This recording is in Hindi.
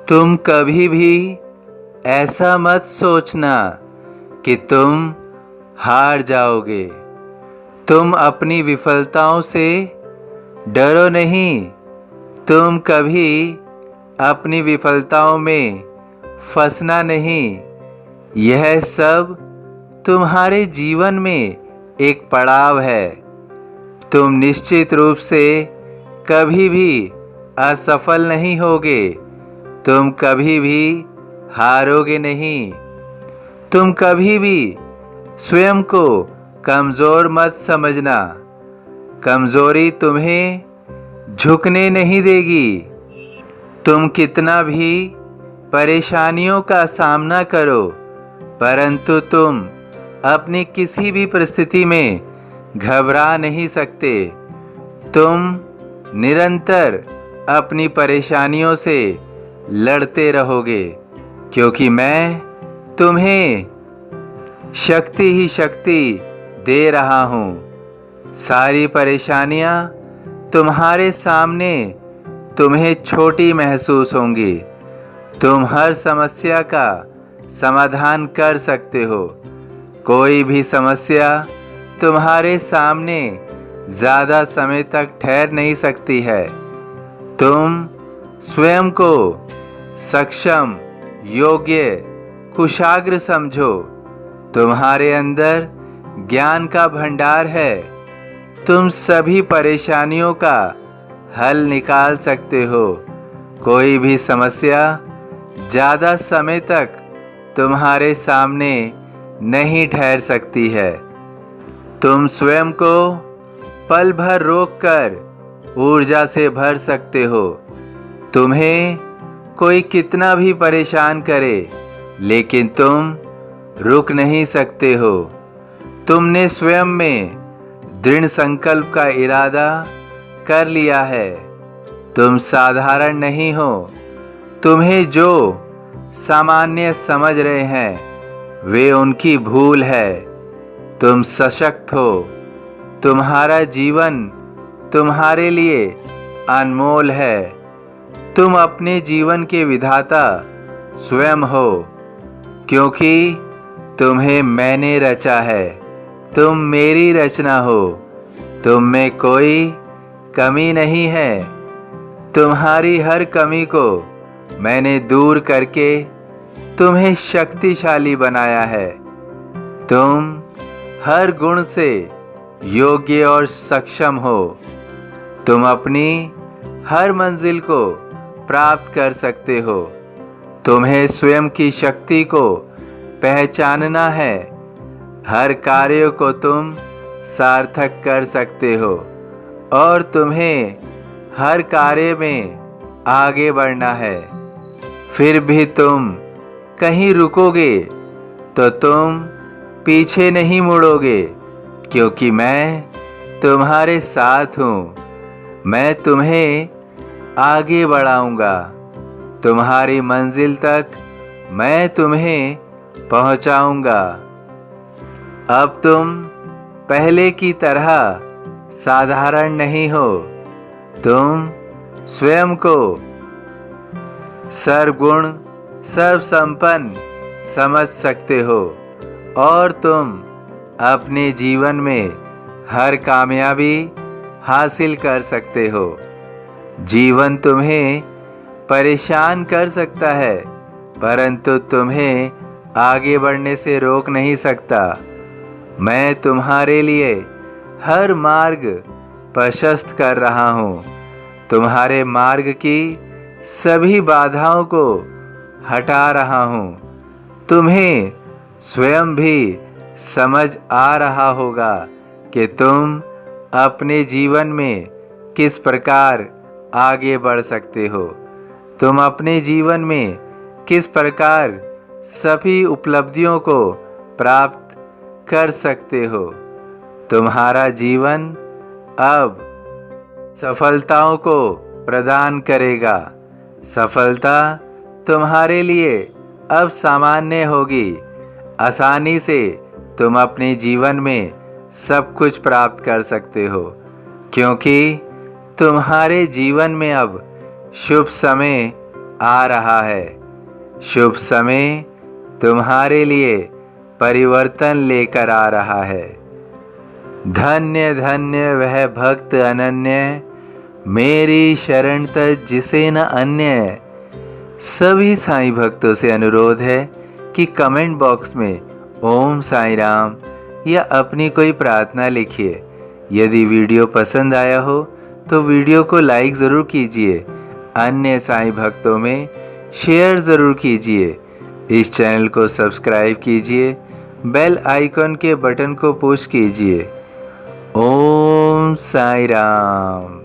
तुम कभी भी ऐसा मत सोचना कि तुम हार जाओगे। तुम अपनी विफलताओं से डरो नहीं। तुम कभी अपनी विफलताओं में फंसना नहीं। यह सब तुम्हारे जीवन में एक पड़ाव है। तुम निश्चित रूप से कभी भी असफल नहीं होगे। तुम कभी भी हारोगे नहीं। तुम कभी भी स्वयं को कमज़ोर मत समझना। कमज़ोरी तुम्हें झुकने नहीं देगी। तुम कितना भी परेशानियों का सामना करो, परंतु तुम अपनी किसी भी परिस्थिति में घबरा नहीं सकते। तुम निरंतर अपनी परेशानियों से लड़ते रहोगे, क्योंकि मैं तुम्हें शक्ति ही शक्ति दे रहा हूँ। सारी परेशानियाँ तुम्हारे सामने तुम्हें छोटी महसूस होंगी। तुम हर समस्या का समाधान कर सकते हो। कोई भी समस्या तुम्हारे सामने ज़्यादा समय तक ठहर नहीं सकती है। तुम स्वयं को सक्षम, योग्य, कुशाग्र समझो। तुम्हारे अंदर ज्ञान का भंडार है। तुम सभी परेशानियों का हल निकाल सकते हो। कोई भी समस्या ज़्यादा समय तक तुम्हारे सामने नहीं ठहर सकती है। तुम स्वयं को पल भर रोककर ऊर्जा से भर सकते हो। तुम्हें कोई कितना भी परेशान करे, लेकिन तुम रुक नहीं सकते हो। तुमने स्वयं में दृढ़ संकल्प का इरादा कर लिया है। तुम साधारण नहीं हो। तुम्हें जो सामान्य समझ रहे हैं वे उनकी भूल है। तुम सशक्त हो। तुम्हारा जीवन तुम्हारे लिए अनमोल है। तुम अपने जीवन के विधाता स्वयं हो, क्योंकि तुम्हें मैंने रचा है। तुम मेरी रचना हो। तुम में कोई कमी नहीं है। तुम्हारी हर कमी को मैंने दूर करके तुम्हें शक्तिशाली बनाया है। तुम हर गुण से योग्य और सक्षम हो। तुम अपनी हर मंजिल को प्राप्त कर सकते हो। तुम्हें स्वयं की शक्ति को पहचानना है। हर कार्य को तुम सार्थक कर सकते हो और तुम्हें हर कार्य में आगे बढ़ना है। फिर भी तुम कहीं रुकोगे तो तुम पीछे नहीं मुड़ोगे, क्योंकि मैं तुम्हारे साथ हूँ। मैं तुम्हें आगे बढ़ाऊँगा। तुम्हारी मंजिल तक मैं तुम्हें पहुँचाऊँगा। अब तुम पहले की तरह साधारण नहीं हो। तुम स्वयं को सर्वगुण, सर्वसंपन्न समझ सकते हो और तुम अपने जीवन में हर कामयाबी हासिल कर सकते हो। जीवन तुम्हें परेशान कर सकता है, परंतु तुम्हें आगे बढ़ने से रोक नहीं सकता। मैं तुम्हारे लिए हर मार्ग प्रशस्त कर रहा हूँ। तुम्हारे मार्ग की सभी बाधाओं को हटा रहा हूँ। तुम्हें स्वयं भी समझ आ रहा होगा कि तुम अपने जीवन में किस प्रकार आगे बढ़ सकते हो। तुम अपने जीवन में किस प्रकार सभी उपलब्धियों को प्राप्त कर सकते हो। तुम्हारा जीवन अब सफलताओं को प्रदान करेगा। सफलता तुम्हारे लिए अब सामान्य होगी। आसानी से तुम अपने जीवन में सब कुछ प्राप्त कर सकते हो, क्योंकि तुम्हारे जीवन में अब शुभ समय आ रहा है। शुभ समय तुम्हारे लिए परिवर्तन लेकर आ रहा है। धन्य धन्य वह भक्त अनन्य, मेरी शरण तज जिसे न अन्य। सभी साईं भक्तों से अनुरोध है कि कमेंट बॉक्स में ओम साईं राम या अपनी कोई प्रार्थना लिखिए। यदि वीडियो पसंद आया हो तो वीडियो को लाइक ज़रूर कीजिए, अन्य साईं भक्तों में शेयर ज़रूर कीजिए। इस चैनल को सब्सक्राइब कीजिए, बेल आइकन के बटन को पुश कीजिए। ओम साईं राम।